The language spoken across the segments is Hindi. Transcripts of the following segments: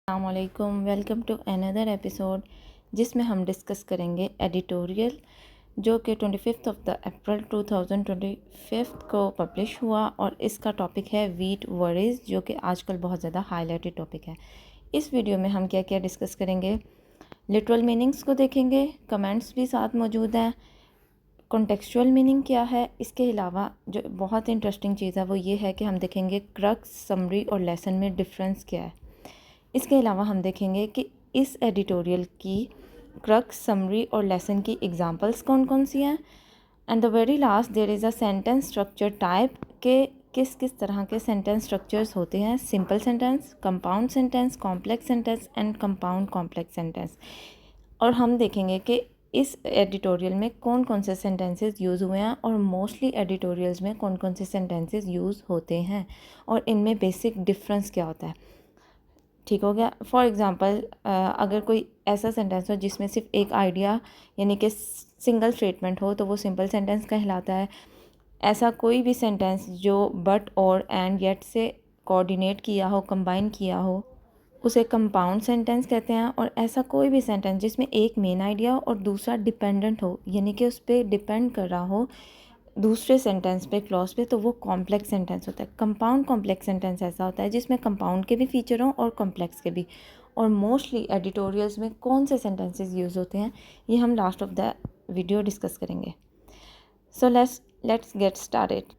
अस्सलामुअलैकुम, वेलकम टू अनदर एपिसोड जिसमें हम डिस्कस करेंगे एडिटोरियल जो कि 25 ऑफ द अप्रैल 2025 को पब्लिश हुआ और इसका टॉपिक है वीट वरीज जो कि आजकल बहुत ज़्यादा हाईलाइटेड टॉपिक है। इस वीडियो में हम क्या क्या डिस्कस करेंगे, लिटरल मीनिंग्स को देखेंगे, कमेंट्स भी साथ मौजूद हैं, कॉन्टेक्चुअल मीनिंग क्या है। इसके अलावा जो बहुत इंटरेस्टिंग चीज़ है वो ये है कि हम देखेंगे क्रक्स, समरी और लेसन में डिफरेंस क्या है। इसके अलावा हम देखेंगे कि इस एडिटोरियल की क्रक्स, समरी और लेसन की एग्जांपल्स कौन कौन सी हैं। And the very last there is a sentence structure type के किस किस तरह के सेंटेंस स्ट्रक्चर्स होते हैं, simple sentence, compound sentence, complex sentence and compound complex sentence. और हम देखेंगे कि इस एडिटोरियल में कौन कौन से सेंटेंसेस यूज़ हुए हैं और मोस्टली एडिटोरियल्स में कौन कौन से सेंटेंसेस यूज़ होते हैं और इनमें बेसिक डिफरेंस क्या होता है। ठीक हो गया। फॉर एग्ज़ाम्पल अगर कोई ऐसा सेंटेंस हो जिसमें सिर्फ एक आइडिया यानी कि सिंगल स्टेटमेंट हो तो वो सिंपल सेंटेंस कहलाता है। ऐसा कोई भी सेंटेंस जो बट और एंड येट से कोऑर्डिनेट किया हो, कंबाइन किया हो, उसे कंपाउंड सेंटेंस कहते हैं। और ऐसा कोई भी सेंटेंस जिसमें एक मेन आइडिया हो और दूसरा डिपेंडेंट हो यानी कि उस पर डिपेंड कर रहा हो दूसरे सेंटेंस पे, क्लॉज पे, तो वो कॉम्प्लेक्स सेंटेंस होता है। कंपाउंड कॉम्प्लेक्स सेंटेंस ऐसा होता है जिसमें कंपाउंड के भी फीचर हों और कॉम्प्लेक्स के भी। और मोस्टली एडिटोरियल्स में कौन से सेंटेंसेस यूज़ होते हैं ये हम last of the video discuss करेंगे। So let's get started.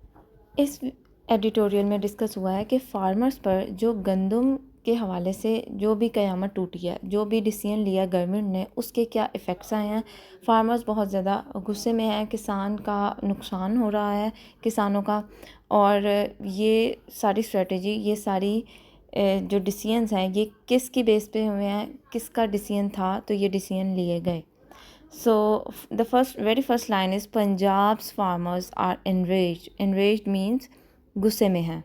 इस एडिटोरियल में डिस्कस हुआ है कि फार्मर्स पर जो गंदम के हवाले से जो भी क़यामत टूटी है, जो भी डिसीजन लिया गवर्नमेंट ने, उसके क्या इफ़ेक्ट्स आए हैं। फार्मर्स बहुत ज़्यादा गुस्से में हैं, किसान का नुकसान हो रहा है किसानों का। और ये सारी स्ट्रेटजी, ये सारी जो डिसीजंस हैं ये किसकी बेस पे हुए हैं, किसका डिसीजन था तो ये डिसीजन लिए गए। So the very first line is Punjab's farmers are enraged. Enraged means गुस्से में हैं।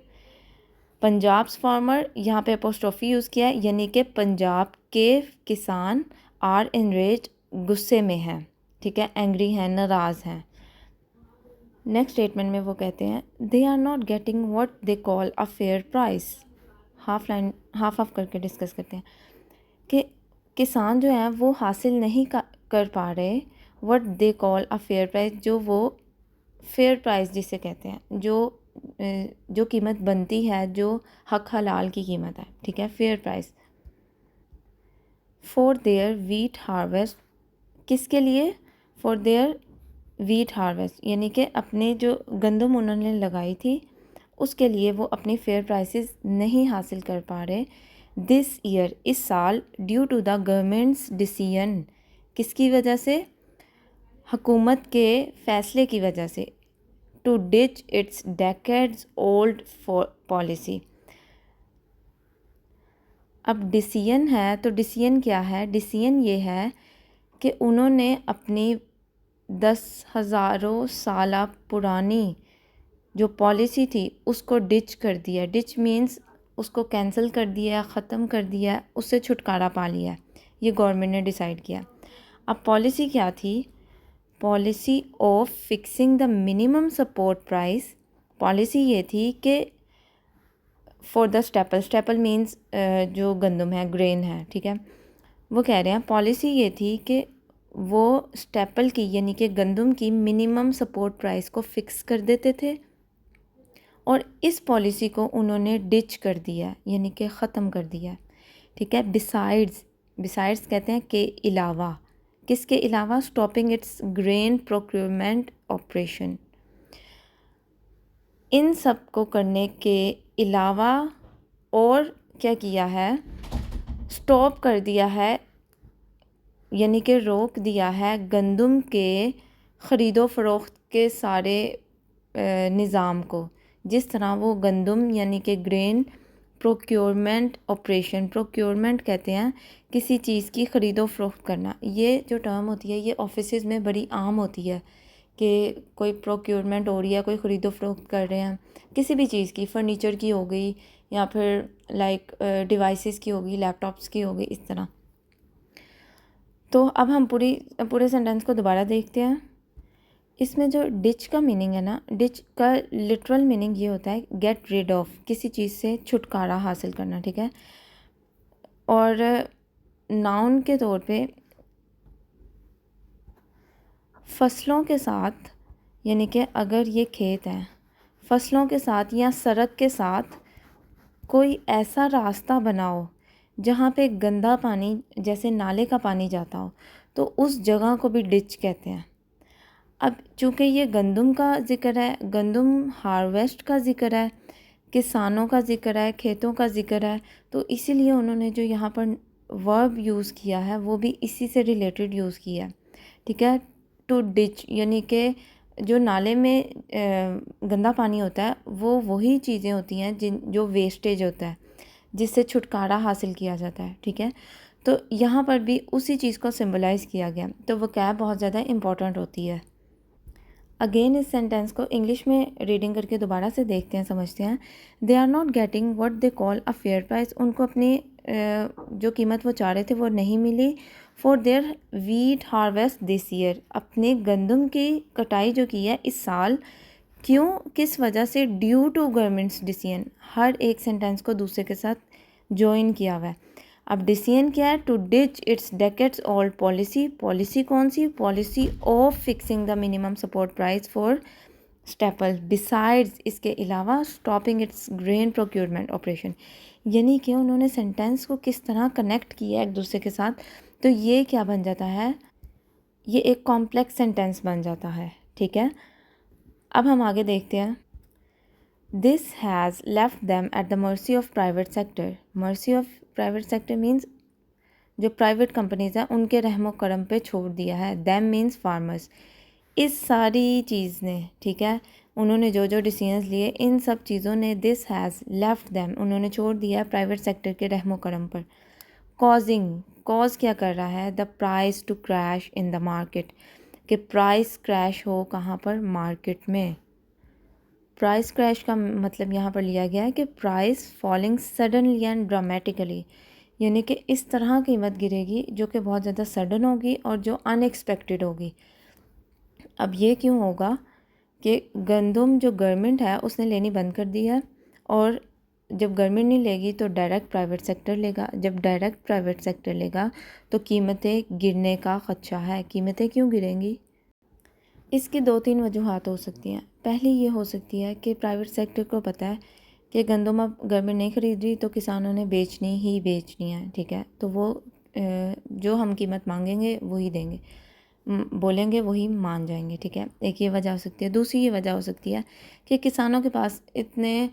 पंजाब्स फार्मर, यहाँ पे अपोस्ट्रोफी यूज़ किया है यानी कि पंजाब के किसान आर एनरेज्ड, गुस्से में हैं, ठीक है, एंग्री हैं, नाराज़ हैं। नेक्स्ट स्टेटमेंट में वो कहते हैं they are not getting what they call a fair price. Half करके डिस्कस करते हैं कि किसान जो हैं वो हासिल नहीं कर पा रहे what they call a fair price, जो वो फेयर प्राइस जिसे कहते हैं, जो कीमत बनती है, जो हक हलाल की कीमत है, ठीक है, fair price. For their wheat harvest, किसके लिए, फॉर देयर वीट हार्वेस्ट यानी कि अपने जो गंदम उन्होंने लगाई थी उसके लिए वो अपनी फेयर प्राइसेस नहीं हासिल कर पा रहे। दिस ईयर, इस साल, due to the government's decision, किसकी वजह से, हुकूमत के फ़ैसले की वजह से, to ditch its decades old policy. अब डिसीजन है तो डिसीजन क्या है, डिसीजन ये है कि उन्होंने अपनी 10,000 साल पुरानी जो पॉलिसी थी उसको डिच कर दिया। डिच मीन्स उसको कैंसिल कर दिया, ख़त्म कर दिया, उससे छुटकारा पा लिया। ये गवर्नमेंट ने डिसाइड किया। अब पॉलिसी क्या थी, policy of fixing the minimum support price. Policy ये थी कि फॉर द स्टेपल मीन्स जो गंदम है, ग्रेन है, ठीक है, वो कह रहे हैं पॉलिसी ये थी कि वो स्टेपल की यानी कि गंदम की मिनिमम सपोर्ट प्राइस को फिक्स कर देते थे और इस पॉलिसी को उन्होंने डिच कर दिया यानी कि ख़त्म कर दिया, ठीक है। बिसाइड्स कहते हैं के अलावा, किसके अलावा, stopping its grain procurement operation. इन सब को करने के अलावा और क्या किया है, स्टॉप कर दिया है यानी कि रोक दिया है गंदम के ख़रीदो फ़रोख्त के सारे निज़ाम को। जिस तरह वो गंदम यानी कि ग्रेन प्रोक्योरमेंट ऑपरेशन, प्रोक्योरमेंट कहते हैं किसी चीज़ की ख़रीदो फ़रोख्त करना। ये जो टर्म होती है ये ऑफिसेज़ में बड़ी आम होती है कि कोई प्रोक्योरमेंट हो रही है, कोई ख़रीदो फ़रोख्त कर रहे हैं किसी भी चीज़ की, फ़र्नीचर की हो गई या फिर लाइक डिवाइसेस की होगी, लैपटॉप्स की होगी, इस तरह। तो अब हम पूरे सेंटेंस को दोबारा देखते हैं। इसमें जो डिच का मीनिंग है ना, डिच का लिटरल मीनिंग ये होता है गेट रिड ऑफ, किसी चीज़ से छुटकारा हासिल करना, ठीक है। और नाउन के तौर पे फसलों के साथ, यानी कि अगर ये खेत है, फसलों के साथ या सड़क के साथ कोई ऐसा रास्ता बनाओ जहाँ पे गंदा पानी, जैसे नाले का पानी जाता हो, तो उस जगह को भी डिच कहते हैं। अब चूँकि ये गंदम का ज़िक्र है, गंदम हार्वेस्ट का ज़िक्र है, किसानों का ज़िक्र है, खेतों का ज़िक्र है, तो इसीलिए उन्होंने जो यहाँ पर वर्ब यूज़ किया है वो भी इसी से रिलेटेड यूज़ किया है। ठीक है, टू डिच, यानी कि जो नाले में गंदा पानी होता है वो वही चीज़ें होती हैं जो वेस्टेज होता है, जिससे छुटकारा हासिल किया जाता है। ठीक है, तो यहाँ पर भी उसी चीज़ को सिंबलाइज़ किया गया, तो वो क्या बहुत ज़्यादा इम्पॉर्टेंट होती है। अगेन इस सेंटेंस को इंग्लिश में रीडिंग करके दोबारा से देखते हैं, समझते हैं। They are not getting what they call a fair price, उनको अपनी जो कीमत वो चाह रहे थे वो नहीं मिली। For their wheat harvest this year, अपने गंदम की कटाई जो की है इस साल, क्यों, किस वजह से, ड्यू टू गवर्नमेंट्स डिसीजन। हर एक सेंटेंस को दूसरे के साथ ज्वाइन किया हुआ है। अब डिसीजन क्या है, to ditch its decades old policy, policy कौन सी, policy of fixing the minimum support price for staple, besides, इसके अलावा stopping its grain procurement operation. यानी कि उन्होंने सेंटेंस को किस तरह कनेक्ट किया एक दूसरे के साथ, तो ये क्या बन जाता है, ये एक कॉम्प्लेक्स सेंटेंस बन जाता है। ठीक है, अब हम आगे देखते हैं। This has left them at the mercy of private sector, mercy of private sector means जो प्राइवेट कंपनीज़ हैं उनके रहमो करम पे छोड़ दिया है। दैम मीन्स फार्मर्स, इस सारी चीज़ ने, ठीक है, उन्होंने जो जो डिसीजंस लिए इन सब चीज़ों ने, दिस हैज़ लेफ्ट दैम, उन्होंने छोड़ दिया है प्राइवेट सेक्टर के रहमो करम पर। कॉजिंग, कॉज क्या कर रहा है, the price to crash in the market, कि प्राइस क्रैश हो कहाँ पर, मार्केट में। प्राइस क्रैश का मतलब यहाँ पर लिया गया है कि price falling suddenly and dramatically, यानी कि इस तरह कीमत गिरेगी जो कि बहुत ज़्यादा सडन होगी और जो अनएक्सपेक्टेड होगी। अब ये क्यों होगा कि गंदम जो गवर्नमेंट है उसने लेनी बंद कर दी है, और जब गवर्नमेंट नहीं लेगी तो डायरेक्ट प्राइवेट सेक्टर लेगा, जब डायरेक्ट प्राइवेट सेक्टर लेगा तो कीमतें गिरने का ख़दशा है। कीमतें क्यों गिरेंगी, इसकी दो तीन वजूहत हो सकती हैं। पहली ये हो सकती है कि प्राइवेट सेक्टर को पता है कि गंदम अब गवर्नमेंट नहीं खरीद रही तो किसानों ने बेचनी ही बेचनी है। ठीक है, तो वो जो हम कीमत मांगेंगे वही देंगे, बोलेंगे वही मान जाएंगे। ठीक है, एक ये वजह हो सकती है। दूसरी ये वजह हो सकती है कि किसानों के पास इतने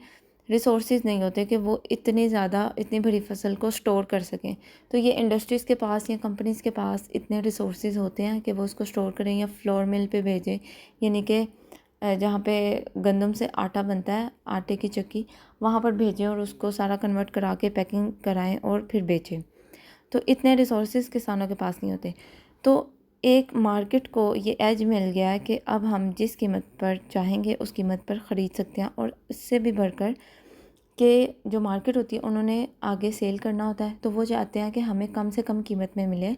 रिसोर्सेज नहीं होते कि वो इतनी ज़्यादा, इतनी बड़ी फसल को स्टोर कर सकें, तो ये इंडस्ट्रीज़ के पास या कंपनीज़ के पास इतने रिसोर्सेज होते हैं कि वो उसको स्टोर करें या फ्लोर मिल पे भेजें, यानी कि जहाँ पे गंदम से आटा बनता है, आटे की चक्की, वहाँ पर भेजें और उसको सारा कन्वर्ट करा के पैकिंग कराएं और फिर बेचें। तो इतने रिसोर्सेज किसानों के पास नहीं होते, तो एक मार्केट को ये एज मिल गया है कि अब हम जिस कीमत पर चाहेंगे उस कीमत पर ख़रीद सकते हैं, और इससे भी बढ़कर कि जो मार्केट होती है उन्होंने आगे सेल करना होता है, तो वो चाहते हैं कि हमें कम से कम कीमत में मिले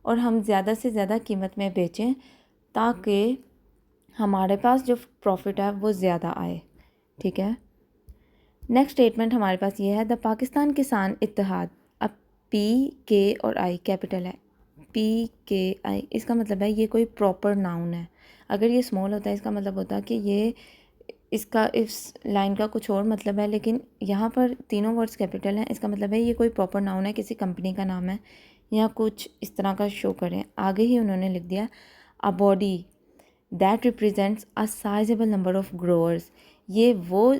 और हम ज़्यादा से ज़्यादा कीमत में बेचें, ताकि हमारे पास जो प्रॉफिट है वो ज़्यादा आए। ठीक है, नेक्स्ट स्टेटमेंट हमारे पास ये है, द पाकिस्तान किसान इत्तेहाद। अब PK और I कैपिटल है, PKI, इसका मतलब है ये कोई प्रॉपर नाउन है। अगर ये स्मॉल होता है इसका मतलब होता है कि ये, इसका इस लाइन का कुछ और मतलब है, लेकिन यहाँ पर तीनों वर्ड्स कैपिटल हैं, इसका मतलब है ये कोई प्रॉपर नाउन है, किसी कंपनी का नाम है या कुछ इस तरह का शो करें। आगे ही उन्होंने लिख दिया, a body that represents a sizable number of growers, ये वो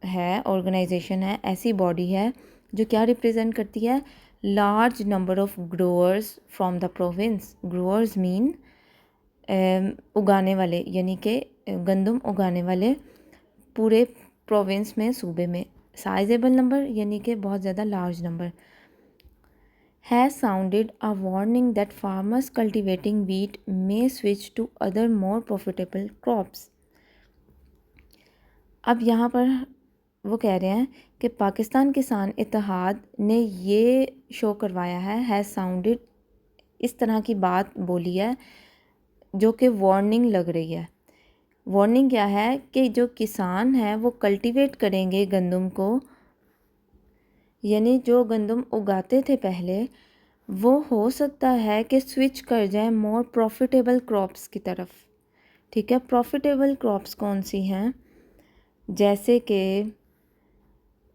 है, ऑर्गेनाइजेशन है, ऐसी बॉडी है जो क्या रिप्रेजेंट करती है, large number of growers from the province. Growers mean उगाने वाले, यानी कि गंदम उगाने वाले पूरे प्रोविंस में, सूबे में। साइजेबल नंबर यानी कि बहुत ज़्यादा large number. Has sounded a warning that farmers cultivating wheat may switch to other more profitable crops. अब यहाँ पर वो कह रहे हैं कि पाकिस्तान किसान इत्तेहाद ने ये शो करवाया है, हैज़ साउंडेड, इस तरह की बात बोली है जो कि वार्निंग लग रही है। वार्निंग क्या है कि जो किसान है वो कल्टीवेट करेंगे गंदम को, यानी जो गंदम उगाते थे पहले वो हो सकता है कि स्विच कर जाए मोर प्रॉफिटेबल क्रॉप्स की तरफ। ठीक है, प्रॉफिटेबल क्रॉप्स कौन सी हैं? जैसे कि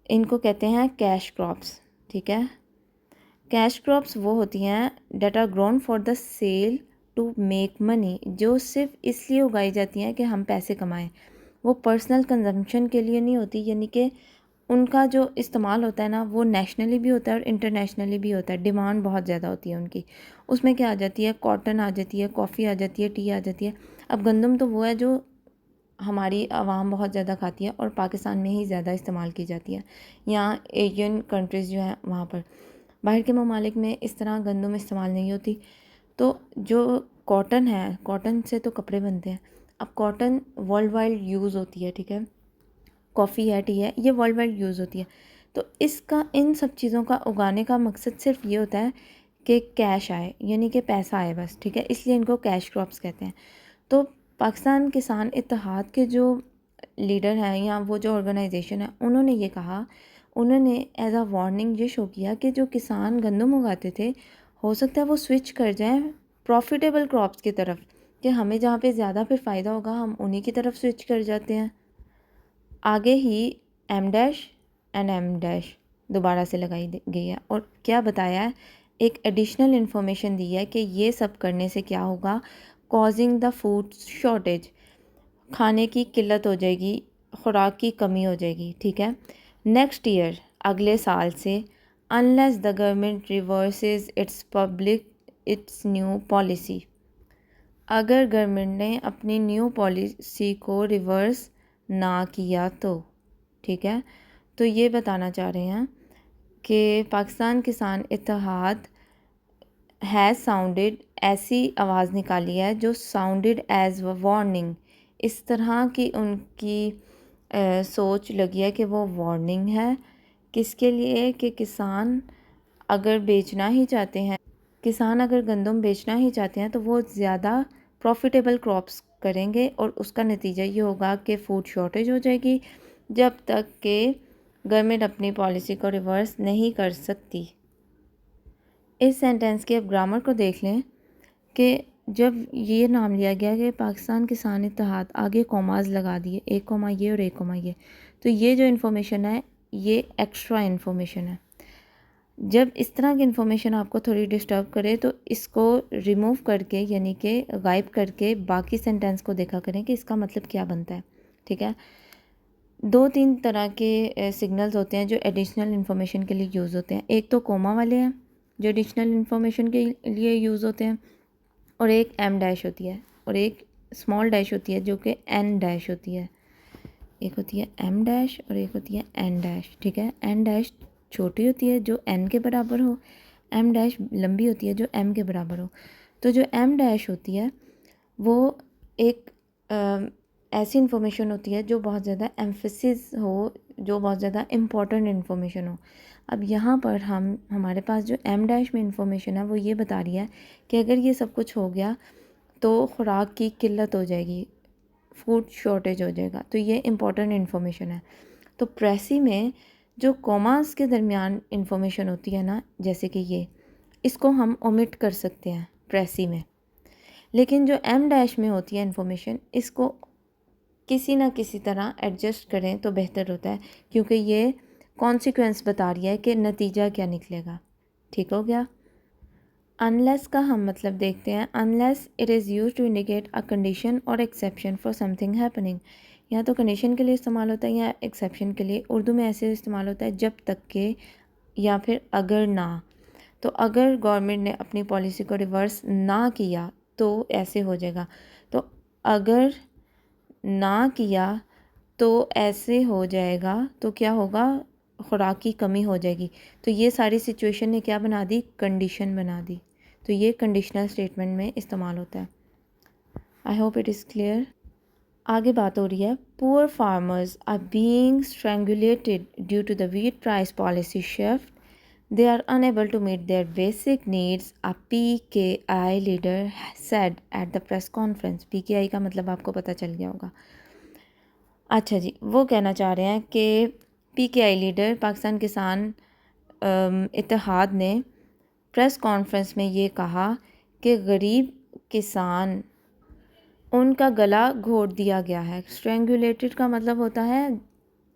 इनको कहते हैं कैश क्रॉप्स। ठीक है, कैश क्रॉप्स वो होती हैं that are grown for the sale to make money, जो सिर्फ इसलिए उगाई जाती हैं कि हम पैसे कमाएं। वो पर्सनल कंजम्पशन के लिए नहीं होती, यानी कि उनका जो इस्तेमाल होता है ना वो नेशनली भी होता है और इंटरनेशनली भी होता है। डिमांड बहुत ज़्यादा होती है उनकी। उसमें क्या आ जाती है? कॉटन आ जाती है, कॉफ़ी आ जाती है, टी आ जाती है। अब गंदम तो वो है जो हमारी आवाम बहुत ज़्यादा खाती है और पाकिस्तान में ही ज़्यादा इस्तेमाल की जाती है। यहाँ एशियन कंट्रीज़ जो हैं वहाँ पर, बाहर के ममालिक में इस तरह गंदम इस्तेमाल नहीं होती। तो जो कॉटन है, कॉटन से तो कपड़े बनते हैं। अब कॉटन वर्ल्ड वाइड यूज़ होती है। ठीक है, कॉफ़ी है, टी है, ये वर्ल्ड वाइड यूज़ होती है। तो इसका इन सब चीज़ों का उगाने का मकसद सिर्फ ये होता है कि कैश आए, यानी कि पैसा आए बस। ठीक है, इसलिए इनको कैश क्रॉप्स कहते हैं। तो पाकिस्तान किसान इत्तेहाद के जो लीडर हैं या वो जो ऑर्गेनाइजेशन है, उन्होंने ये कहा, उन्होंने एज अ वार्निंग ये शो किया कि जो किसान गंदम उगाते थे हो सकता है वो स्विच कर जाएं प्रॉफिटेबल क्रॉप्स की तरफ, कि हमें जहाँ पे ज़्यादा फिर फ़ायदा होगा हम उन्हीं की तरफ स्विच कर जाते हैं। आगे ही M dash and M dash दोबारा से लगाई गई है और क्या बताया है, एक एडिशनल इन्फॉर्मेशन दी है कि ये सब करने से क्या होगा, कॉजिंग द फूड शॉर्टेज, खाने की किल्लत हो जाएगी, खुराक की कमी हो जाएगी। ठीक है, नेक्स्ट ईयर अगले साल से, unless the government reverses it's new policy, अगर गवर्नमेंट ने अपनी न्यू पॉलिसी को रिवर्स ना किया तो। ठीक है, तो ये बताना चाह रहे हैं कि पाकिस्तान किसान इत्तेहाद हैज़ साउंडेड, ऐसी आवाज़ निकाली है जो साउंडेड एज वार्निंग, इस तरह की उनकी सोच लगी है कि वो वार्निंग है। किसके लिए? कि किसान अगर बेचना ही चाहते हैं, किसान अगर गंदम बेचना ही चाहते हैं तो वो ज़्यादा प्रॉफिटेबल क्रॉप्स करेंगे और उसका नतीजा ये होगा कि फूड शॉर्टेज हो जाएगी जब तक कि गवर्नमेंट अपनी पॉलिसी को रिवर्स नहीं कर सकती। इस सेंटेंस के अब ग्रामर को देख लें कि जब ये नाम लिया गया कि पाकिस्तान किसान इत्तेहाद, आगे कॉमाज लगा दिए, एक कॉमा ये और एक कॉमा ये, तो ये जो इन्फॉर्मेशन है ये एक्स्ट्रा इन्फॉर्मेशन है। जब इस तरह की इन्फॉर्मेशन आपको थोड़ी डिस्टर्ब करे तो इसको रिमूव करके, यानी कि गायब करके बाकी सेंटेंस को देखा करें कि इसका मतलब क्या बनता है। ठीक है, दो तीन तरह के सिग्नल्स होते हैं जो एडिशनल इन्फॉर्मेशन के लिए यूज़ होते हैं। एक तो कोमा वाले हैं जो एडिशनल इन्फॉर्मेशन के लिए यूज़ होते हैं, और एक एम डैश होती है और एक स्मॉल डैश होती है जो कि एन डैश होती है। एक होती है एम डैश और एक होती है एन डैश। ठीक है, एन डैश छोटी होती है जो एन के बराबर हो, एम डैश लंबी होती है जो एम के बराबर हो। तो जो एम डैश होती है वो एक ऐसी इन्फॉर्मेशन होती है जो बहुत ज़्यादा एम्फेसिस हो, जो बहुत ज़्यादा इम्पॉर्टेंट इन्फॉर्मेशन हो। अब यहाँ पर हमारे पास जो एम डैश में इन्फॉर्मेशन है वो ये बता रही है कि अगर ये सब कुछ हो गया तो खुराक की किल्लत हो जाएगी, फूड शॉर्टेज हो जाएगा। तो ये इम्पॉर्टेंट इन्फॉर्मेशन है। तो प्रेसी में जो कॉमास के दरमियान इन्फॉर्मेशन होती है ना, जैसे कि ये, इसको हम ओमिट कर सकते हैं प्रेसी में, लेकिन जो एम डैश में होती है इन्फॉर्मेशन, इसको किसी ना किसी तरह एडजस्ट करें तो बेहतर होता है, क्योंकि ये कॉन्सिक्वेंस बता रही है कि नतीजा क्या निकलेगा। ठीक हो गया। अनलेस का हम मतलब देखते हैं। Unless it is use to indicate a condition और एक्सेप्शन फॉर समथिंग हैपनिंग, या तो कंडीशन के लिए इस्तेमाल होता है या एक्सेप्शन के लिए। उर्दू में ऐसे इस्तेमाल होता है जब तक के, या फिर अगर ना। तो अगर गवर्नमेंट ने अपनी पॉलिसी को रिवर्स ना किया तो ऐसे हो जाएगा। तो अगर ना किया तो ऐसे हो जाएगा, तो क्या होगा, खुराक की कमी हो जाएगी। तो ये सारी सिचुएशन ने क्या बना दी, कंडीशन बना दी। तो ये कंडीशनल स्टेटमेंट में इस्तेमाल होता है। I hope it is clear. आगे बात हो रही है, poor farmers are being strangulated due to the wheat price policy shift, they are unable to meet their basic needs, a PKI leader said at the press conference। PKI का मतलब आपको पता चल गया होगा। अच्छा जी, वो कहना चाह रहे हैं कि PKI लीडर, पाकिस्तान किसान इत्तेहाद ने प्रेस कॉन्फ्रेंस में ये कहा कि गरीब किसान उनका गला घोट दिया गया है। स्ट्रेंगुलेटेड का मतलब होता है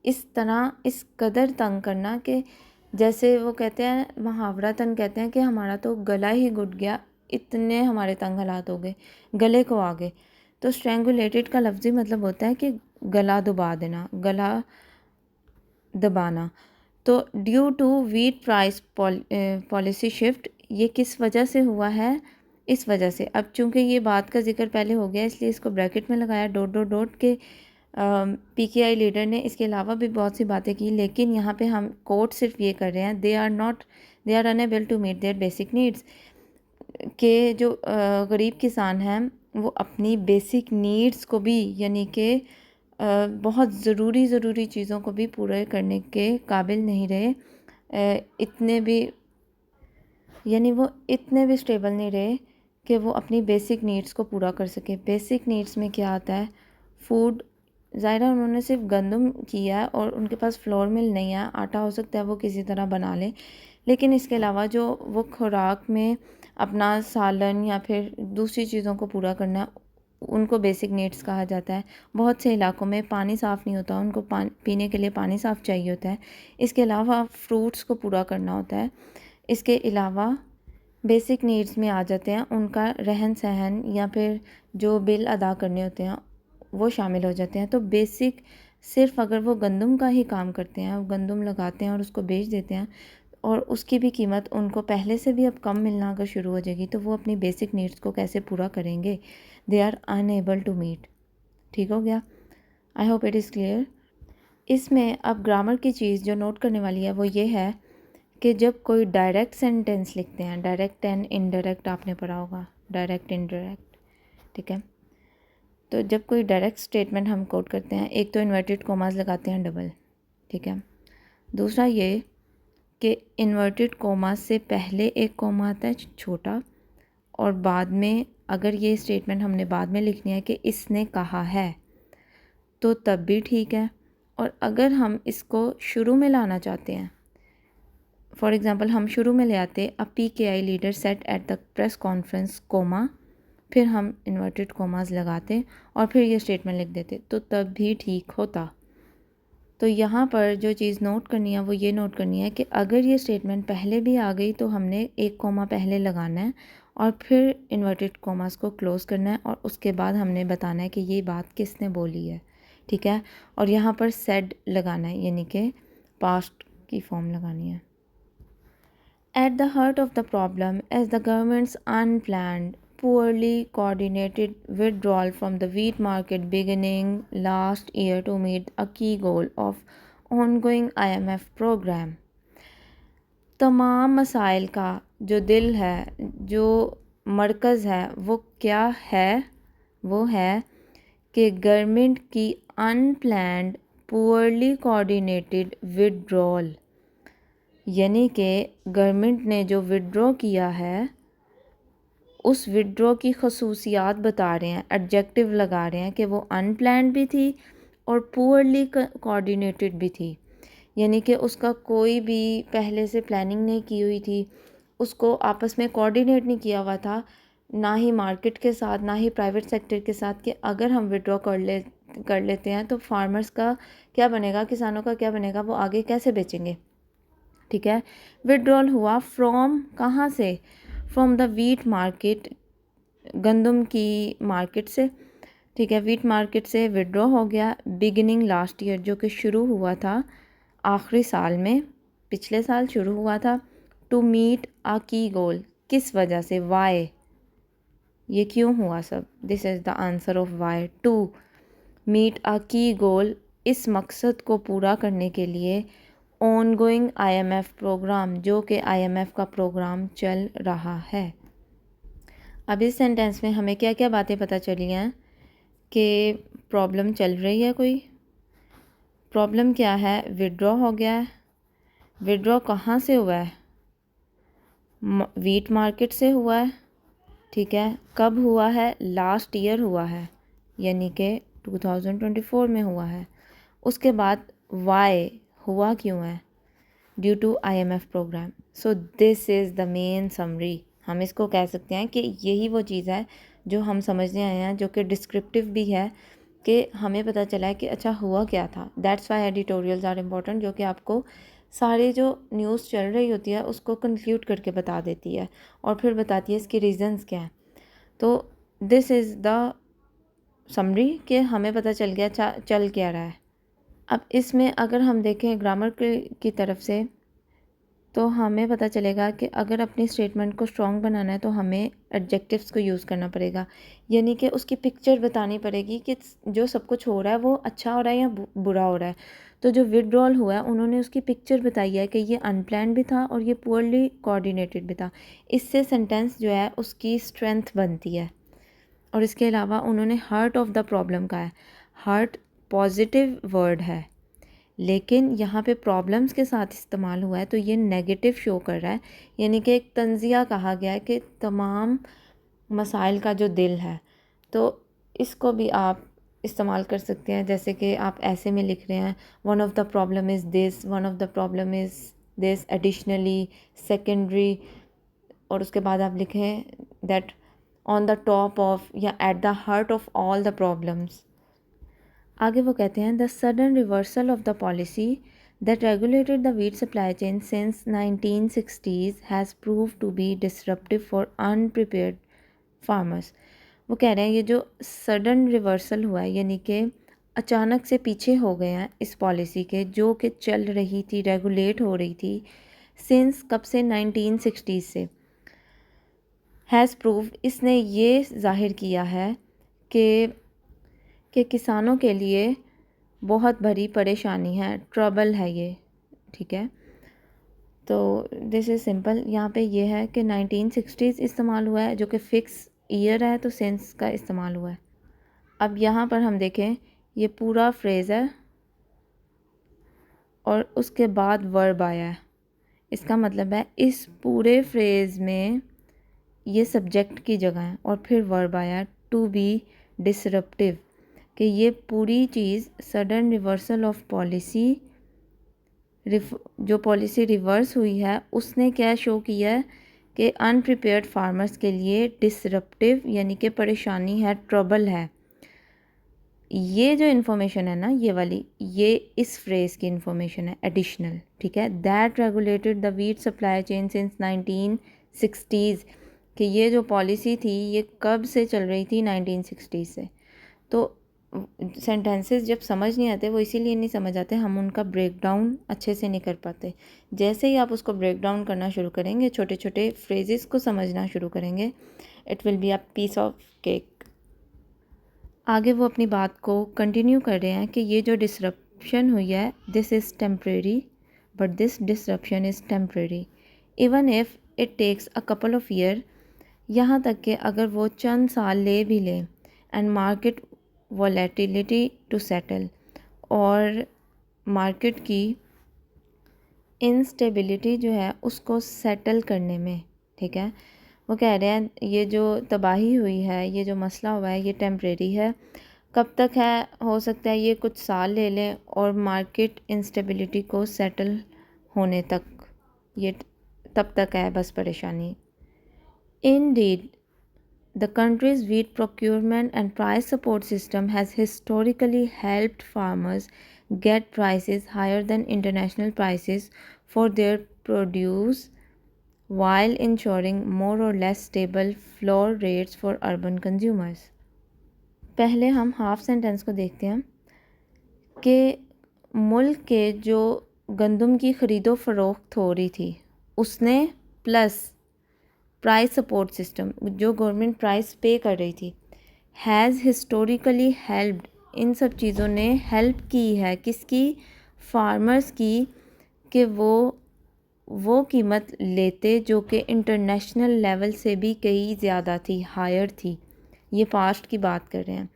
इस तरह, इस कदर तंग करना कि जैसे वो कहते हैं, मुहावरतन कहते हैं कि हमारा तो गला ही घुट गया, इतने हमारे तंग हालात हो गए, गले को आ गए। तो स्ट्रेंगुलेटेड का लफ्ज़ी मतलब होता है कि गला दबा देना, गला दबाना। तो due to wheat price policy shift, ये किस वजह से हुआ है? इस वजह से, अब चूंकि ये बात का जिक्र पहले हो गया इसलिए इसको ब्रैकेट में लगाया डॉट डॉट डॉट के। पीकेआई लीडर ने इसके अलावा भी बहुत सी बातें की, लेकिन यहाँ पे हम कोट सिर्फ ये कर रहे हैं, they are unable to meet their basic needs, के जो गरीब किसान हैं वो अपनी बेसिक नीड्स को भी, यानी कि बहुत ज़रूरी चीज़ों को भी पूरे करने के काबिल नहीं रहे, इतने भी, यानी वो इतने भी स्टेबल नहीं रहे कि वो अपनी बेसिक नीड्स को पूरा कर सके। बेसिक नीड्स में क्या आता है? फूड। ज़ाहिर उन्होंने सिर्फ गंदम किया है और उनके पास फ्लोर मिल नहीं है, आटा हो सकता है वो किसी तरह बना ले, लेकिन इसके अलावा जो वो खुराक में अपना सालन या फिर दूसरी चीज़ों को पूरा करना है, उनको बेसिक नीड्स कहा जाता है। बहुत से इलाकों में पानी साफ़ नहीं होता, उनको पीने के लिए पानी साफ़ चाहिए होता है। इसके अलावा फ्रूट्स को पूरा करना होता है। इसके अलावा बेसिक नीड्स में आ जाते हैं उनका रहन सहन या फिर जो बिल अदा करने होते हैं वो शामिल हो जाते हैं। तो बेसिक, सिर्फ अगर वो गंदम का ही काम करते हैं, वो गंदम लगाते हैं और उसको बेच देते हैं और उसकी भी कीमत उनको पहले से भी अब कम मिलना अगर शुरू हो जाएगी तो वो अपनी बेसिक नीड्स को कैसे पूरा करेंगे? They are unable to meet. ठीक हो गया? I hope it is clear. इसमें अब ग्रामर की चीज़ जो नोट करने वाली है वो ये है कि जब कोई डायरेक्ट सेंटेंस लिखते हैं, डायरेक्ट एंड इनडायरेक्ट आपने पढ़ा होगा, डायरेक्ट इनडायरेक्ट, ठीक है? तो जब कोई डायरेक्ट स्टेटमेंट हम कोट करते हैं, एक तो इन्वर्टेड कोमास लगाते हैं डबल, ठीक है? दूसरा ये कि इन्वर्टेड कोमास से पहले एक कोमा आता है छोटा, और बाद में अगर ये स्टेटमेंट हमने बाद में लिखनी है कि इसने कहा है तो तब भी ठीक है। और अगर हम इसको शुरू में लाना चाहते हैं, फॉर एग्ज़ाम्पल हम शुरू में ले आते a PKI leader said at the press conference comma, फिर हम इन्वर्टेड कोमास लगाते और फिर ये स्टेटमेंट लिख देते, तो तब भी ठीक होता। तो यहाँ पर जो चीज़ नोट करनी है वो ये नोट करनी है कि अगर ये स्टेटमेंट पहले भी आ गई तो हमने एक कोमा पहले लगाना है और फिर इन्वर्टेड कोमास को क्लोज़ करना है और उसके बाद हमने बताना है कि ये बात किसने बोली है, ठीक है? और यहाँ पर सेड लगाना है, यानी कि पास्ट की फॉर्म लगानी है। At the heart of the problem is the government's unplanned, poorly coordinated withdrawal from the wheat market beginning last year to meet a key goal of ongoing IMF program. तमाम मसाइल का जो दिल है, जो मरकज़ है, वो क्या है? वो है कि गवर्नमेंट की अनप्लैंड, पुअरली कोऑर्डिनेटेड विड्रॉल, यानी कि गवर्नमेंट ने जो विड्रॉ किया है उस विड्रॉ की खसूसियात बता रहे हैं, एडजेक्टिव लगा रहे हैं कि वो अनप्लैन्ड भी थी और पुअरली कोऑर्डिनेटेड भी थी, यानी कि उसका कोई भी पहले से प्लानिंग नहीं की हुई थी, उसको आपस में कोऑर्डिनेट नहीं किया हुआ था, ना ही मार्केट के साथ ना ही प्राइवेट सेक्टर के साथ, कि अगर हम विड्रॉ कर लेते हैं तो फार्मर्स का क्या बनेगा, किसानों का क्या बनेगा, वो आगे कैसे बेचेंगे, ठीक है? विड्रॉल हुआ फ्रॉम, कहाँ से? फ्रॉम द वीट मार्केट, गंदम की मार्केट से, ठीक है? वीट मार्केट से विड्रॉ हो गया बिगिनिंग लास्ट ईयर, जो कि शुरू हुआ था आखिरी साल में, पिछले साल शुरू हुआ था। टू मीट आ की गोल, किस वजह से? वाई, ये क्यों हुआ सब? This is the answer of why. To meet a key goal, इस मकसद को पूरा करने के लिए ऑनगोइंग IMF प्रोग्राम, जो कि IMF का प्रोग्राम चल रहा है। अब इस सेंटेंस में हमें क्या क्या बातें पता चली हैं कि प्रॉब्लम चल रही है कोई। प्रॉब्लम क्या है? विड्रॉ हो गया है। विड्रॉ कहाँ से हुआ है? वीट मार्केट से हुआ है, ठीक है? कब हुआ है? लास्ट ईयर हुआ है, यानी कि 2024 में हुआ है। उसके बाद वाई, हुआ क्यों है? Due to IMF programme. So this is the main summary. हम इसको कह सकते हैं कि यही वो चीज़ है जो हम समझने आए हैं, जो कि डिस्क्रिप्टिव भी है, कि हमें पता चला है कि अच्छा हुआ क्या था। That's why editorials are important, जो कि आपको सारे जो न्यूज़ चल रही होती है उसको कंक्लूड करके बता देती है और फिर बताती है इसकी रीजंस क्या हैं। तो दिस इज़ द समरी कि हमें पता चल गया चल क्या रहा है। अब इसमें अगर हम देखें ग्रामर की तरफ से, तो हमें पता चलेगा कि अगर अपनी स्टेटमेंट को स्ट्रॉन्ग बनाना है तो हमें एडजेक्टिव्स को यूज़ करना पड़ेगा, यानी कि उसकी पिक्चर बतानी पड़ेगी कि जो सब कुछ हो रहा है वो अच्छा हो रहा है या बुरा हो रहा है। तो जो विड्रॉल हुआ है उन्होंने उसकी पिक्चर बताई है कि ये अनप्लान्ड भी था और ये पुअरली कोऑर्डिनेटेड भी था। इससे सेंटेंस जो है उसकी स्ट्रेंथ बनती है। और इसके अलावा उन्होंने हार्ट ऑफ द प्रॉब्लम कहा है। हार्ट पॉजिटिव वर्ड है, लेकिन यहाँ पे प्रॉब्लम्स के साथ इस्तेमाल हुआ है तो ये नेगेटिव शो कर रहा है, यानी कि एक तंजिया कहा गया है कि तमाम मसाइल का जो दिल है। तो इसको भी आप इस्तेमाल कर सकते हैं, जैसे कि आप ऐसे में लिख रहे हैं, one of the problem is this, one of the problem is this, additionally, secondary, और उसके बाद आप लिखें that on the top of या at the heart of all the problems. आगे वो कहते हैं the sudden reversal of the policy that regulated the wheat supply chain since 1960s has prove to be disruptive for unprepared farmers. वो कह रहे हैं ये जो सडन रिवर्सल हुआ है, यानी कि अचानक से पीछे हो गए हैं इस पॉलिसी के, जो कि चल रही थी, रेगुलेट हो रही थी सिंस कब से, 1960s से। हैज़ प्रूव, इसने ये जाहिर किया है कि किसानों के लिए बहुत बड़ी परेशानी है, ट्रबल है ये, ठीक है। तो दिस इज़ सिंपल। यहाँ पे ये है कि 1960s इस्तेमाल हुआ है, जो कि फ़िक्स ईयर है, तो सेंस का इस्तेमाल हुआ है। अब यहाँ पर हम देखें, ये पूरा फ्रेज़ है और उसके बाद वर्ब आया है। इसका मतलब है इस पूरे फ्रेज़ में ये सब्जेक्ट की जगह है और फिर वर्ब आया टू बी डिसरप्टिव, कि ये पूरी चीज़ सडन रिवर्सल ऑफ पॉलिसी, जो पॉलिसी रिवर्स हुई है उसने क्या शो किया है कि अनप्रिपेयर्ड फार्मर्स के लिए डिसरप्टिव, यानी कि परेशानी है, ट्रबल है। ये जो इन्फॉर्मेशन है ना, ये वाली, ये इस फ्रेज़ की इन्फॉर्मेशन है एडिशनल, ठीक है। That regulated the wheat supply chain since 1960s, कि ये जो पॉलिसी थी ये कब से चल रही थी, 1960s से। तो सेंटेंसेस जब समझ नहीं आते वो इसीलिए नहीं समझ आते, हम उनका ब्रेक डाउन अच्छे से नहीं कर पाते। जैसे ही आप उसको ब्रेक डाउन करना शुरू करेंगे, छोटे छोटे फ्रेजेस को समझना शुरू करेंगे, it will be a piece of cake. आगे वो अपनी बात को कंटिन्यू कर रहे हैं कि ये जो डिसरप्शन हुई है, this is temporary, but this disruption is temporary even if it takes a couple of year, यहाँ तक कि अगर वो चंद साल ले भी लें, and market volatility to settle, और मार्केट की इंस्टेबिलिटी जो है उसको सेटल करने में, ठीक है। वो कह रहे हैं ये जो तबाही हुई है, ये जो मसला हुआ है, ये टेम्प्रेरी है। कब तक है? हो सकता है ये कुछ साल ले लें, और मार्केट इंस्टेबिलिटी को सेटल होने तक, ये तब तक है बस परेशानी। Indeed, the country's wheat procurement and price support system has historically helped farmers get prices higher than international prices for their produce, while ensuring more or less stable floor rates for urban consumers. पहले हम हाफ सेंटेंस को देखते हैं कि मुल्क के जो गंदम की ख़रीदो फ़रोख्त हो रही थी उसने, प्लस प्राइस सपोर्ट सिस्टम, जो गवर्नमेंट प्राइस पे कर रही थी, हैज़ हिस्टोरिकली हेल्प्ड, इन सब चीज़ों ने हेल्प की है किसकी, फार्मर्स की, कि वो कीमत लेते जो कि इंटरनेशनल लेवल से भी कहीं ज़्यादा थी, हायर थी। ये पास्ट की बात कर रहे हैं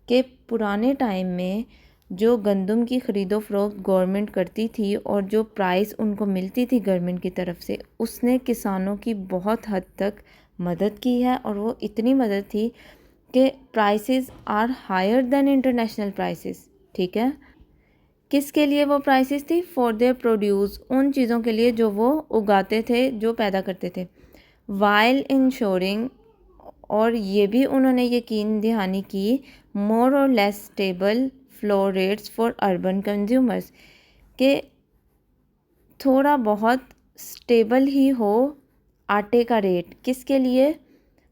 कि पुराने टाइम में जो गंदम की ख़रीदो फ़रोख्त गवर्नमेंट करती थी और जो प्राइस उनको मिलती थी गवर्नमेंट की तरफ से, उसने किसानों की बहुत हद तक मदद की है, और वो इतनी मदद थी कि prices are higher than international prices, ठीक है। किसके लिए वो प्राइसेस थी? फॉर देयर प्रोड्यूस, उन चीज़ों के लिए जो वो उगाते थे, जो पैदा करते थे। वाइल इंश्योरिंग, और ये भी उन्होंने यकीन दहानी की, मोर और less stable flow rates for urban consumers, के थोड़ा बहुत स्टेबल ही हो आटे का रेट। किसके लिए?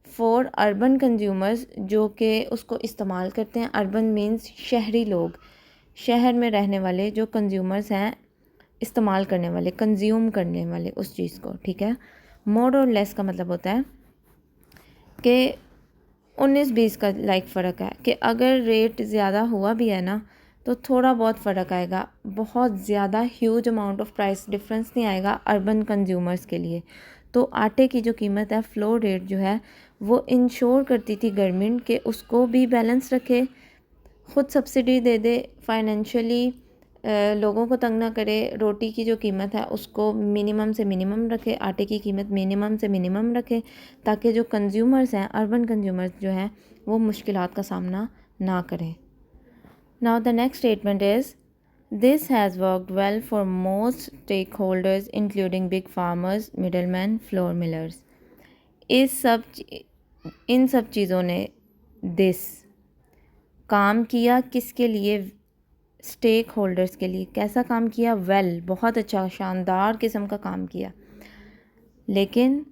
फॉर अर्बन कंज्यूमर्स, जो कि उसको इस्तेमाल करते हैं। अर्बन मीन्स शहरी लोग, शहर में रहने वाले जो कंज्यूमर्स हैं, इस्तेमाल करने वाले, कंज्यूम करने वाले उस चीज़ को, ठीक है। मोर और लेस का मतलब होता है कि 19-20 का फ़र्क है, कि अगर रेट ज़्यादा हुआ भी है ना तो थोड़ा बहुत फ़र्क आएगा, बहुत ज़्यादा huge amount of price difference नहीं आएगा अर्बन कंज्यूमर्स के लिए। तो आटे की जो कीमत है, फ्लो रेट जो है, वो इंश्योर करती थी गवर्नमेंट के उसको भी बैलेंस रखे, ख़ुद सब्सिडी दे दे, फाइनेंशियली लोगों को तंग ना करे, रोटी की जो कीमत है उसको मिनिमम से मिनिमम रखे, आटे की कीमत मिनिमम से मिनिमम रखे, ताकि जो कंज्यूमर्स हैं, अर्बन कंज्यूमर्स जो हैं, वो मुश्किलात का सामना ना करें। Now the next statement is, this has worked well for most stake holders including big farmers, middleman, flour millers. इन सब चीज़ों ने दिस काम किया किसके लिए? स्टेक होल्डर्स के लिए। कैसा काम किया? वेल, बहुत अच्छा, शानदार किस्म का काम किया। लेकिन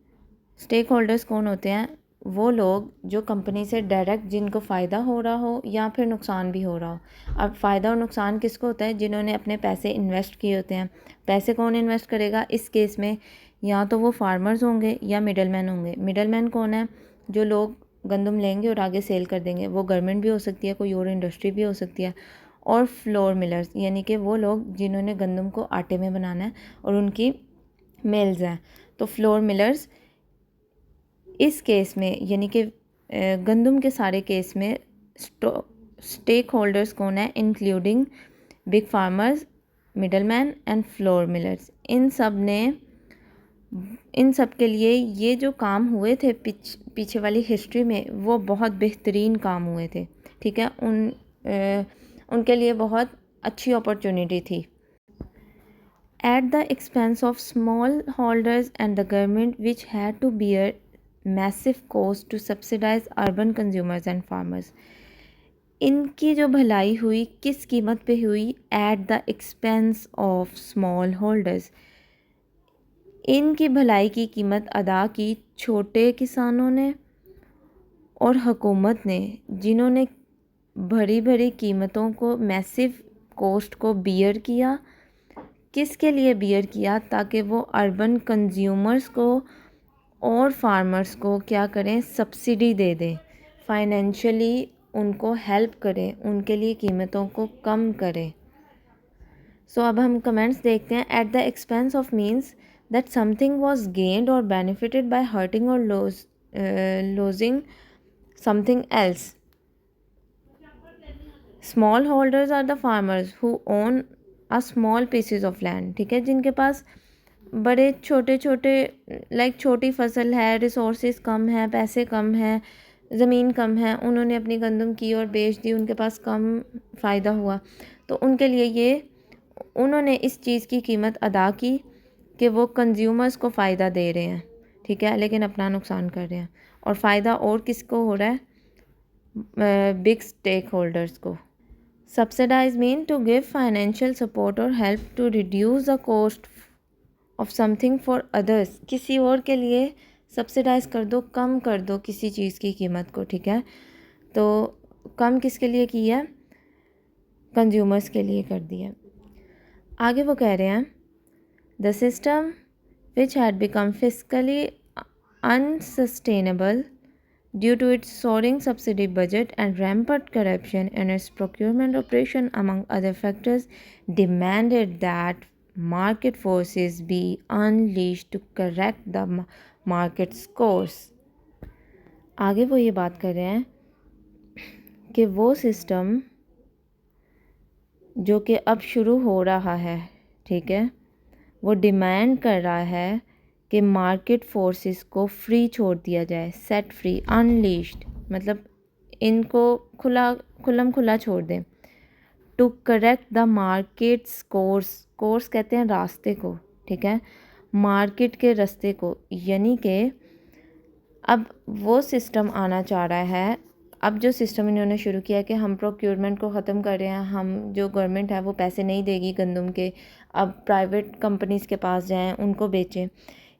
स्टेक होल्डर्स कौन होते हैं? वो लोग जो कंपनी से डायरेक्ट, जिनको फ़ायदा हो रहा हो या फिर नुकसान भी हो रहा हो। अब फ़ायदा और नुकसान किसको होता है? जिन्होंने अपने पैसे इन्वेस्ट किए होते हैं। पैसे कौन इन्वेस्ट करेगा इस केस में? या तो वो फार्मर्स होंगे या मिडलमैन होंगे। मिडलमैन कौन है? जो लोग गंदम लेंगे और आगे सेल कर देंगे, वो गवर्नमेंट भी हो सकती है, कोई और इंडस्ट्री भी हो सकती है। और फ्लोर मिलर्स, यानी कि वो लोग जिन्होंने गंदम को आटे में बनाना है और उनकी मिल्स हैं। तो फ्लोर मिलर्स इस केस में, यानी कि गंदम के सारे केस में स्टेक होल्डर्स कौन है? Including big farmers, middleman and flour millers. इन सब के लिए ये जो काम हुए थे पीछे वाली हिस्ट्री में, वो बहुत बेहतरीन काम हुए थे, ठीक है। उनके लिए बहुत अच्छी अपॉर्चुनिटी थी। At the expense of small holders and the government which had to bear massive cost to subsidise urban consumers and farmers. इनकी जो भलाई हुई किस कीमत पे हुई? At the expense of small holders. इनकी भलाई की कीमत अदा की छोटे किसानों ने और हुकूमत ने, जिन्होंने भरी भरी कीमतों को, मैसिव कॉस्ट को बियर किया। किसके लिए बियर किया? ताकि वो अर्बन कंज्यूमर्स को और फार्मर्स को क्या करें? सब्सिडी दे दें, फाइनेंशियली उनको हेल्प करें, उनके लिए कीमतों को कम करें। सो अब हम कमेंट्स देखते हैं। At the expense of means that something was gained और बेनिफिटेड बाय हर्टिंग और losing something else. Small holders are the farmers who own a small pieces of land, ठीक है, जिनके पास बड़े छोटे छोटे छोटी फसल है, रिसोर्सेज कम है, पैसे कम है, ज़मीन कम है, उन्होंने अपनी गंदम की और बेच दी, उनके पास कम फ़ायदा हुआ, तो उनके लिए ये उन्होंने इस चीज़ की कीमत अदा की कि वो कंज्यूमर्स को फ़ायदा दे रहे हैं, ठीक है, लेकिन अपना नुकसान कर रहे हैं। और फ़ायदा और किसको हो रहा है? बिग स्टेक होल्डर्स को। Subsidise mean to give financial support और help to reduce the cost of something for others. किसी और के लिए सब्सिडाइज कर दो, कम कर दो किसी चीज़ की कीमत को, ठीक है। तो कम किसके लिए की है? कंज्यूमर्स के लिए कर दिया। आगे वो कह रहे हैं, the system which had become fiscally unsustainable due to its soaring subsidy budget and rampant corruption in its procurement operation, among other factors, demanded that market forces be unleashed to correct the market's course. आगे वो ये बात कर रहे हैं कि वो सिस्टम जो कि अब शुरू हो रहा है, ठीक है, वो डिमांड कर रहा है कि मार्केट फोर्सेस को फ्री छोड़ दिया जाए, सेट फ्री, अनलीश्ड मतलब इनको खुला छोड़ दें, to correct the markets course कहते हैं रास्ते को, ठीक है, मार्केट के रास्ते को, यानी कि अब वो सिस्टम आना चाह रहा है। अब जो सिस्टम इन्होंने शुरू किया कि हम प्रोक्योरमेंट को ख़त्म कर रहे हैं, हम जो गवर्नमेंट है वो पैसे नहीं देगी गंदम के, अब प्राइवेट कंपनीज़ के पास जाएं, उनको बेचें।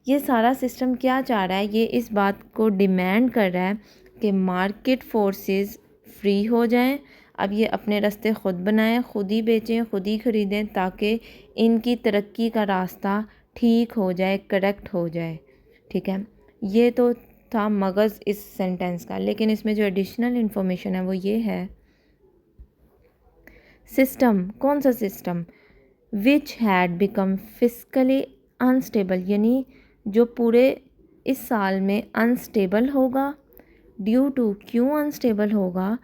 ये सारा सिस्टम क्या चाह रहा है, ये इस बात को डिमांड कर रहा है कि मार्केट फोर्सेस फ्री हो जाएं, अब ये अपने रास्ते ख़ुद बनाएं, ख़ुद ही बेचें, ख़ुद ही ख़रीदें, ताकि इनकी तरक्की का रास्ता ठीक हो जाए, करेक्ट हो जाए, ठीक है। ये तो था मगज़ इस सेंटेंस का, लेकिन इसमें जो एडिशनल इन्फॉर्मेशन है वो ये है, सिस्टम, कौन सा system, which had become fiscally unstable, यानी जो पूरे इस साल में अनस्टेबल होगा, ड्यू टू, क्यों अनस्टेबल होगा,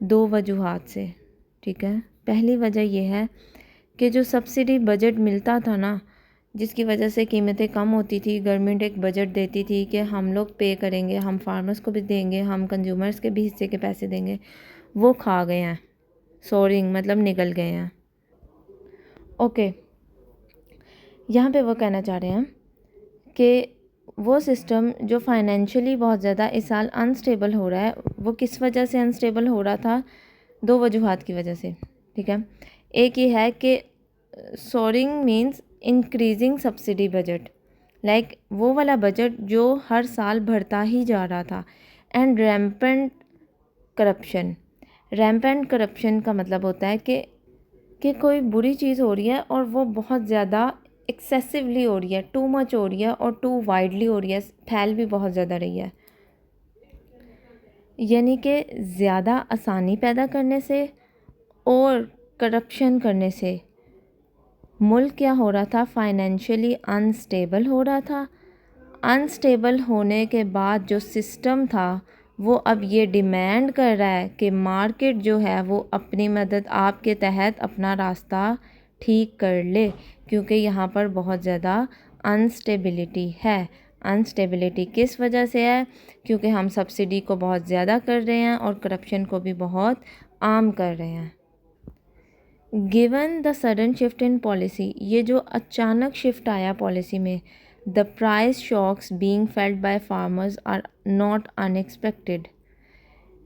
दो वजूहात से, ठीक है। पहली वजह यह है कि जो सब्सिडी बजट मिलता था ना, जिसकी वजह से कीमतें कम होती थी, गवर्नमेंट एक बजट देती थी कि हम लोग पे करेंगे, हम फार्मर्स को भी देंगे, हम कंज्यूमर्स के भी हिस्से के पैसे देंगे, वो खा गए हैं, सोरिंग मतलब निकल गए हैं। ओके, यहाँ पे वो कहना चाह रहे हैं कि वो सिस्टम जो फाइनेंशियली बहुत ज़्यादा इस साल अनस्टेबल हो रहा है, वो किस वजह से अनस्टेबल हो रहा था, दो वजूहात की वजह से, ठीक है। एक ये है कि soaring means increasing subsidy budget, like वो वाला बजट जो हर साल बढ़ता ही जा रहा था, and rampant corruption. Rampant corruption का मतलब होता है कि कोई बुरी चीज़ हो रही है और वो बहुत ज़्यादा एक्सेसिवली हो रही है, टू मच हो रही है और टू वाइडली हो रही है, फैल भी बहुत ज़्यादा रही है, यानी कि ज़्यादा आसानी पैदा करने से और करप्शन करने से मुल्क क्या हो रहा था, फाइनेंशियली अनस्टेबल हो रहा था। अनस्टेबल होने के बाद जो सिस्टम था वो अब ये डिमांड कर रहा है कि मार्केट जो है वो अपनी मदद आपके तहत अपना रास्ता ठीक कर ले, क्योंकि यहाँ पर बहुत ज़्यादा अनस्टेबिलिटी है। अनस्टेबिलिटी किस वजह से है, क्योंकि हम सब्सिडी को बहुत ज़्यादा कर रहे हैं और करप्शन को भी बहुत आम कर रहे हैं। Given the sudden shift in policy, ये जो अचानक शिफ्ट आया पॉलिसी में, the price shocks being felt by farmers are not unexpected.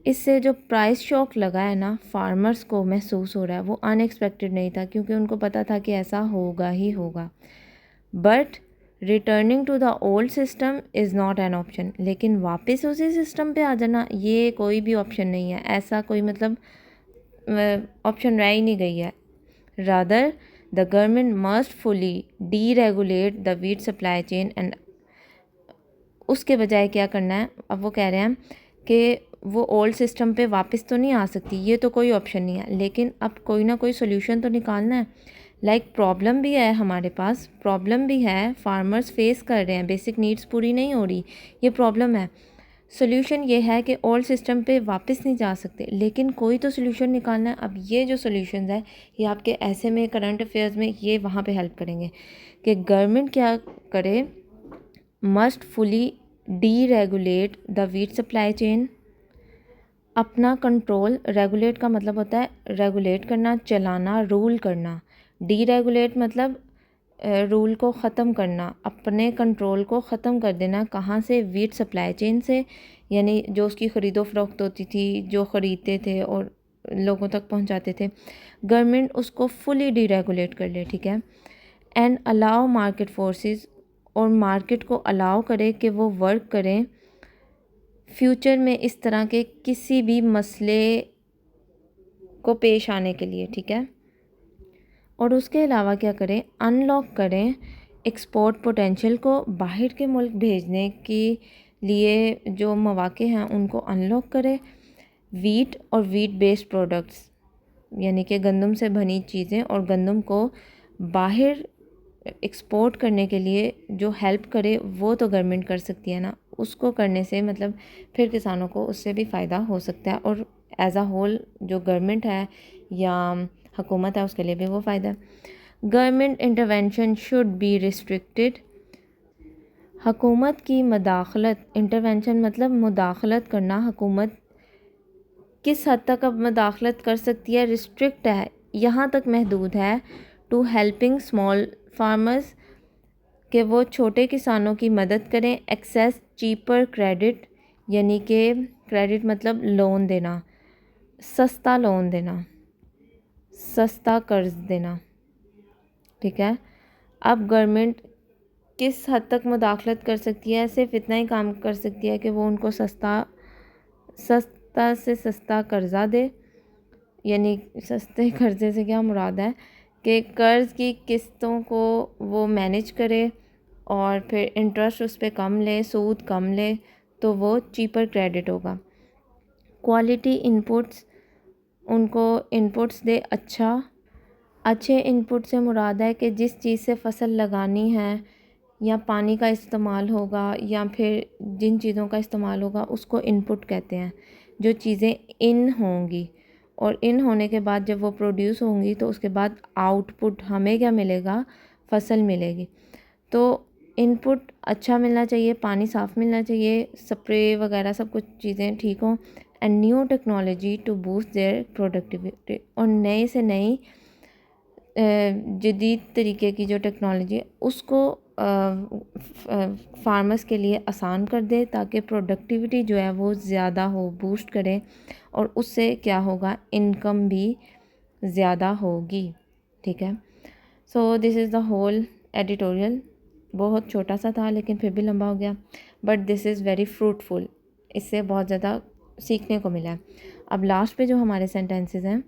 इससे जो प्राइस शॉक लगा है ना, फार्मर्स को महसूस हो रहा है, वो अनएक्सपेक्टेड नहीं था, क्योंकि उनको पता था कि ऐसा होगा ही होगा। But returning to the old system is not an option, लेकिन वापस उसी सिस्टम पे आ जाना ये कोई भी ऑप्शन नहीं है, ऐसा कोई मतलब ऑप्शन रह ही नहीं गई है। Rather the government must fully deregulate the wheat supply chain and, उसके बजाय क्या करना है, अब वो कह रहे हैं कि वो ओल्ड सिस्टम पे वापस तो नहीं आ सकती, ये तो कोई ऑप्शन नहीं है, लेकिन अब कोई ना कोई सोल्यूशन तो निकालना है। लाइक प्रॉब्लम भी है हमारे पास, प्रॉब्लम भी है, फार्मर्स फेस कर रहे हैं, बेसिक नीड्स पूरी नहीं हो रही, ये प्रॉब्लम है। सोल्यूशन ये है कि ओल्ड सिस्टम पे वापस नहीं जा सकते, लेकिन कोई तो सोल्यूशन निकालना है। अब ये जो सोल्यूशन है ये आपके ऐसे में करंट अफेयर्स में ये वहाँ पे हेल्प करेंगे कि गवर्नमेंट क्या करे, must fully deregulate the wheat supply chain, अपना कंट्रोल, रेगुलेट का मतलब होता है रेगुलेट करना, चलाना, रूल करना, डीरेगुलेट मतलब रूल को ख़त्म करना, अपने कंट्रोल को ख़त्म कर देना, कहाँ से, वीट सप्लाई चेन से, यानी जो उसकी ख़रीदो फरोख्त होती थी, जो ख़रीदते थे और लोगों तक पहुँचाते थे, गवर्नमेंट उसको फुली डीरेगुलेट कर ले, ठीक है। एंड अलाउ मार्केट फोर्सेस, और मार्केट को अलाउ करे कि वो वर्क करें फ्यूचर में इस तरह के किसी भी मसले को पेश आने के लिए, ठीक है। और उसके अलावा क्या करें, अनलॉक करें एक्सपोर्ट पोटेंशियल को, बाहर के मुल्क भेजने के लिए जो मौके हैं उनको अनलॉक करें। वीट और वीट बेस्ड प्रोडक्ट्स, यानी कि गंदम से बनी चीज़ें और गंदम को बाहर एक्सपोर्ट करने के लिए जो हेल्प करे वो तो गवर्नमेंट कर सकती है ना, उसको करने से मतलब फिर किसानों को उससे भी फ़ायदा हो सकता है, और एज अ होल जो गवर्नमेंट है या हुकूमत है उसके लिए भी वो फ़ायदा है। Government intervention should be restricted, हुकूमत की मदाखलत, इंटरवेंशन मतलब मुदाखलत करना, हुकूमत किस हद तक अब मदाखलत कर सकती है, रिस्ट्रिक्ट है, यहाँ तक महदूद है टू हेल्पिंग स्मॉल फार्मर्स, कि वो छोटे किसानों की मदद करें, एक्सेस चीपर क्रेडिट, यानी कि क्रेडिट मतलब लोन देना, सस्ता लोन देना, सस्ता कर्ज देना। ठीक है, अब गवर्नमेंट किस हद तक मुदाखलत कर सकती है? सिर्फ इतना ही काम कर सकती है कि वो उनको सस्ता से सस्ता कर्ज़ा दे, यानी सस्ते कर्ज़े से क्या मुराद है कि कर्ज़ की किस्तों को वो मैनेज करे और फिर इंटरेस्ट उस पर कम ले, सूद कम ले, तो वो चीपर क्रेडिट होगा। क्वालिटी इनपुट्स, उनको इनपुट्स दे अच्छे इनपुट से मुराद है कि जिस चीज़ से फसल लगानी है या पानी का इस्तेमाल होगा या फिर जिन चीज़ों का इस्तेमाल होगा उसको इनपुट कहते हैं। जो चीज़ें इन होंगी और इन होने के बाद जब वो प्रोड्यूस होंगी तो उसके बाद आउटपुट हमें क्या मिलेगा? फसल मिलेगी। तो इनपुट अच्छा मिलना चाहिए, पानी साफ़ मिलना चाहिए, स्प्रे वगैरह सब कुछ चीज़ें ठीक हों, and new technology to boost their productivity, और नई से नई जदीद तरीके की जो टेक्नोलॉजी है उसको फार्मर्स के लिए आसान कर दे ताकि प्रोडक्टिविटी जो है वो ज़्यादा हो, बूस्ट करें, और उससे क्या होगा? इनकम भी ज़्यादा होगी। ठीक है, so this is the whole editorial. बहुत छोटा सा था लेकिन फिर भी लंबा हो गया, but this is very fruitful. इससे बहुत ज़्यादा सीखने को मिला है। अब लास्ट पे जो हमारे सेंटेंसेस हैं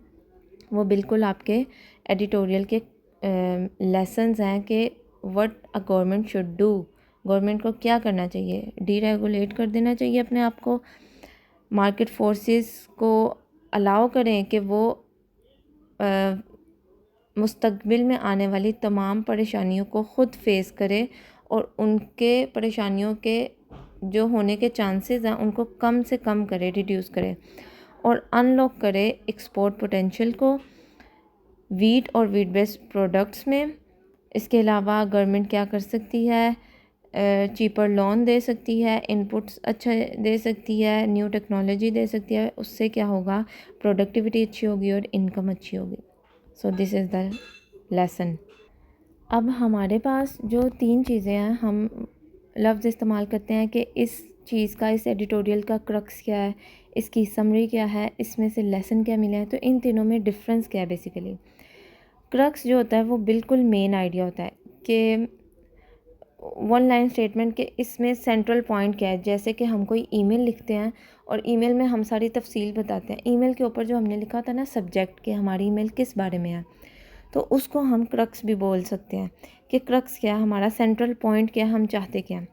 वो बिल्कुल आपके एडिटोरियल के लेसन्स हैं कि what a government should do. Government को क्या करना चाहिए? डीरेगुलेट कर देना चाहिए अपने आप को, मार्केट फोर्सेस को अलाउ करें कि वो मुस्तकबिल में आने वाली तमाम परेशानियों को ख़ुद फेस करे और उनके परेशानियों के जो होने के चांसेस हैं उनको कम से कम करे, रिड्यूस करे, और अनलॉक करे एक्सपोर्ट पोटेंशियल को वीट और वीट बेस्ड प्रोडक्ट्स में। इसके अलावा गवर्नमेंट क्या कर सकती है? चीपर लोन दे सकती है, इनपुट्स अच्छे दे सकती है, न्यू टेक्नोलॉजी दे सकती है। उससे क्या होगा? प्रोडक्टिविटी अच्छी होगी और इनकम अच्छी होगी। सो दिस इज़ द लेसन। अब हमारे पास जो 3 चीज़ें हैं, हम लफ्ज़ इस्तेमाल करते हैं कि इस चीज़ का, इस एडिटोरियल का क्रक्स क्या है, इसकी समरी क्या है, इसमें से लेसन क्या मिला है। तो इन तीनों में डिफरेंस क्या है? बेसिकली क्रक्स जो होता है वो बिल्कुल मेन आइडिया होता है कि वन लाइन स्टेटमेंट के इसमें सेंट्रल पॉइंट क्या है। जैसे कि हम कोई ईमेल लिखते हैं और ईमेल में हम सारी तफसील बताते हैं। ईमेल के ऊपर जो हमने लिखा था ना सब्जेक्ट, कि हमारी ईमेल किस बारे में है, तो उसको हम क्रक्स भी बोल सकते हैं कि क्रक्स क्या है, हमारा सेंट्रल पॉइंट क्या है, हम चाहते क्या हैं।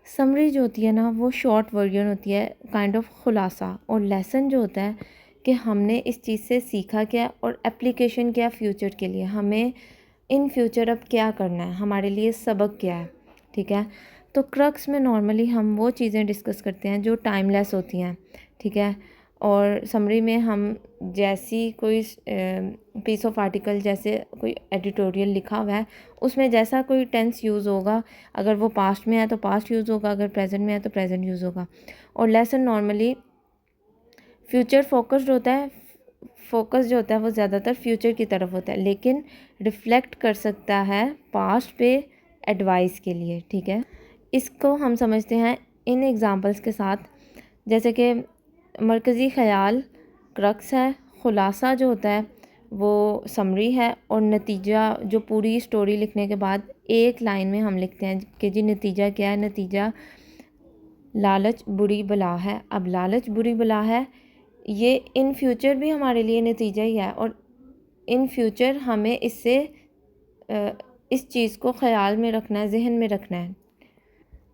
समरी जो होती है ना वो शॉर्ट वर्जन होती है, काइंड ऑफ खुलासा। और लेसन जो होता है कि हमने इस चीज़ से सीखा क्या और एप्लीकेशन क्या फ्यूचर के लिए, हमें इन फ्यूचर अब क्या करना है, हमारे लिए सबक क्या है। ठीक है, तो क्रक्स में नॉर्मली हम वो चीज़ें डिस्कस करते हैं जो टाइमलेस होती हैं। ठीक है, और समरी में हम जैसी कोई पीस ऑफ आर्टिकल, जैसे कोई एडिटोरियल लिखा हुआ है उसमें जैसा कोई टेंस यूज़ होगा, अगर वो पास्ट में है तो पास्ट यूज़ होगा, अगर प्रेजेंट में है तो प्रेजेंट यूज़ होगा। और लेसन नॉर्मली फ्यूचर फोकस्ड होता है। फोकस जो होता है वो ज़्यादातर फ्यूचर की तरफ होता है, लेकिन रिफ्लेक्ट कर सकता है पास्ट पे एडवाइस के लिए। ठीक है, इसको हम समझते हैं इन एग्ज़ाम्पल्स के साथ। जैसे कि मरकज़ी ख़याल क्रक्स है, ख़ुलासा जो होता है वो समरी है, और नतीजा जो पूरी स्टोरी लिखने के बाद एक लाइन में हम लिखते हैं कि जी नतीजा क्या है। नतीजा लालच बुरी बला है। अब लालच बुरी बला है, ये इन फ्यूचर भी हमारे लिए नतीजा ही है, और इन फ्यूचर हमें इससे इस चीज़ को ख़याल में रखना है, जहन में रखना है।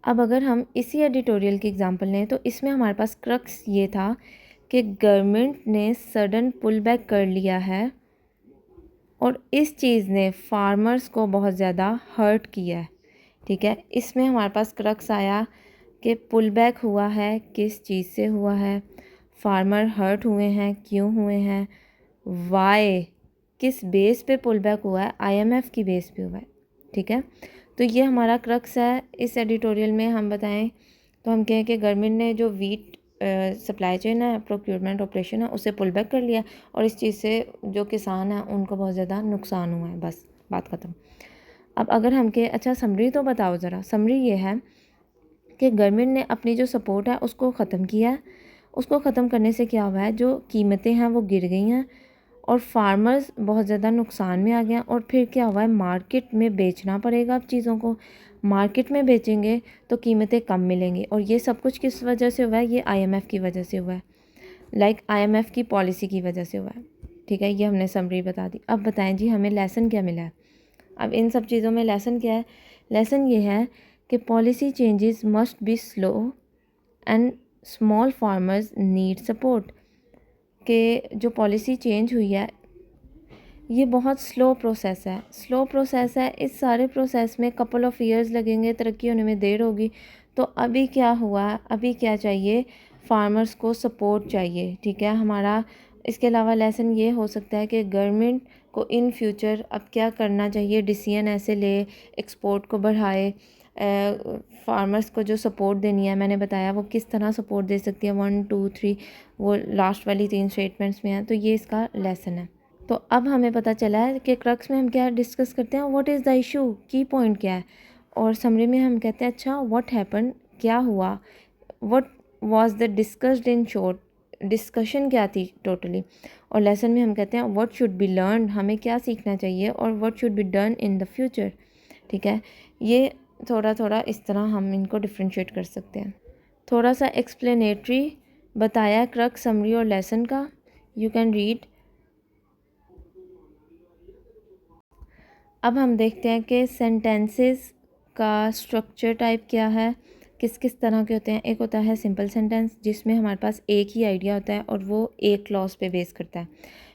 अब अगर हम इसी एडिटोरियल की एग्ज़ाम्पल लें तो इसमें हमारे पास क्रक्स ये था कि गवर्नमेंट ने सडन पुल बैक कर लिया है और इस चीज़ ने फार्मर्स को बहुत ज़्यादा हर्ट किया है। ठीक है, इसमें हमारे पास क्रक्स आया कि पुल बैक हुआ है, किस चीज़ से हुआ है, फार्मर हर्ट हुए हैं, क्यों हुए हैं, वाई, किस बेस पे पुल बैक हुआ है, IMF की बेस पे हुआ है। ठीक है, तो ये हमारा क्रक्स है। इस एडिटोरियल में हम बताएं तो हम कहें कि गवर्नमेंट ने जो वीट सप्लाई चेन है, प्रोक्योरमेंट ऑपरेशन है, उसे पुल बैक कर लिया और इस चीज़ से जो किसान हैं उनको बहुत ज़्यादा नुकसान हुआ है। बस बात ख़त्म। अब अगर हम के अच्छा समरी तो बताओ ज़रा। समरी ये है कि गवर्नमेंट ने अपनी जो सपोर्ट है उसको ख़त्म किया है। उसको ख़त्म करने से क्या हुआ है, जो कीमतें हैं वो गिर गई हैं और फार्मर्स बहुत ज़्यादा नुकसान में आ गए हैं। और फिर क्या हुआ है, मार्केट में बेचना पड़ेगा अब चीज़ों को। मार्केट में बेचेंगे तो कीमतें कम मिलेंगी और ये सब कुछ किस वजह से हुआ है, ये आईएमएफ की वजह से हुआ है। आईएमएफ की पॉलिसी की वजह से हुआ है। ठीक है, ये हमने समरी बता दी। अब बताएं जी हमें लेसन क्या मिला है। अब इन सब चीज़ों में लेसन क्या है, लेसन ये है कि policy changes must be slow and small farmers need support. कि जो पॉलिसी चेंज हुई है ये बहुत स्लो प्रोसेस है, स्लो प्रोसेस है। इस सारे प्रोसेस में कपल ऑफ़ ईयर्स लगेंगे, तरक्की होने में देर होगी। तो अभी क्या हुआ, अभी क्या चाहिए, फार्मर्स को सपोर्ट चाहिए। ठीक है हमारा। इसके अलावा लेसन ये हो सकता है कि गवर्नमेंट को इन फ्यूचर अब क्या करना चाहिए, डिसीजन ऐसे ले, एक्सपोर्ट को बढ़ाए, फार्मर्स को जो सपोर्ट देनी है मैंने बताया वो किस तरह सपोर्ट दे सकती है, 1 2 3 वो लास्ट वाली 3 स्टेटमेंट्स में है। तो ये इसका लेसन है। तो अब हमें पता चला है कि क्रक्स में हम क्या डिस्कस करते हैं, व्हाट इज़ द इशू, की पॉइंट क्या है। और समरी में हम कहते हैं अच्छा व्हाट हैपन, क्या हुआ, what was the discussed in short, discussion क्या थी टोटली। और लेसन में हम कहते हैं व्हाट शुड बी लर्न, हमें क्या सीखना चाहिए, और what should be done in the future. ठीक है, ये थोड़ा थोड़ा इस तरह हम इनको डिफ्रेंशिएट कर सकते हैं। थोड़ा सा एक्सप्लेनेटरी बताया क्रक्स, समरी और लेसन का। You can read. अब हम देखते हैं कि सेंटेंसेस का स्ट्रक्चर टाइप क्या है, किस किस तरह के होते हैं। एक होता है सिंपल सेंटेंस जिसमें हमारे पास एक ही आइडिया होता है और वो एक क्लॉज पे बेस करता है।